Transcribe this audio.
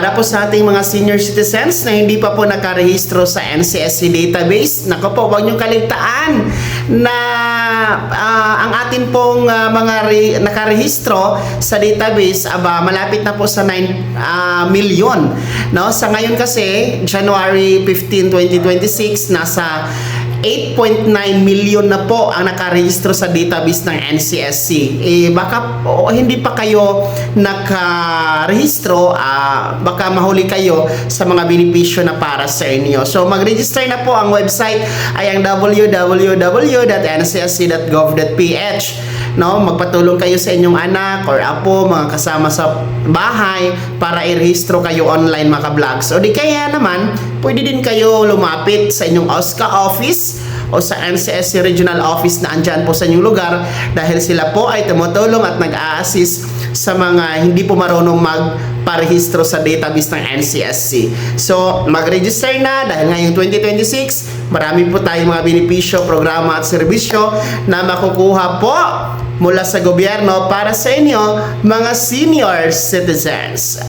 Para po sa ating mga senior citizens na hindi pa po nakarehistro sa NCSC database, naku po, huwag niyong kaligtaan na ang atin pong nakarehistro sa database, malapit na po sa 9 million. No? Sa ngayon kasi, January 15, 2026, nasa 8.9 million na po ang nakarehistro sa database ng NCSC. Baka hindi pa kayo nakarehistro, baka mahuli kayo sa mga benepisyo na para sa inyo. So mag-register na po. Ang website ay ang www.ncsc.gov.ph. No, magpatulong kayo sa inyong anak or apo, mga kasama sa bahay para i-rehistro kayo online, mga vlogs. O di kaya naman, pwede din kayo lumapit sa inyong OSCA office o sa NCSC regional office na andyan po sa inyong lugar, dahil sila po ay tumutulong at nag-a-assist sa mga hindi po marunong magparehistro sa database ng NCSC. So, mag-register na dahil ngayong 2026, marami po tayong mga benepisyo, programa at serbisyo na makukuha po mula sa gobyerno para sa inyo, mga senior citizens.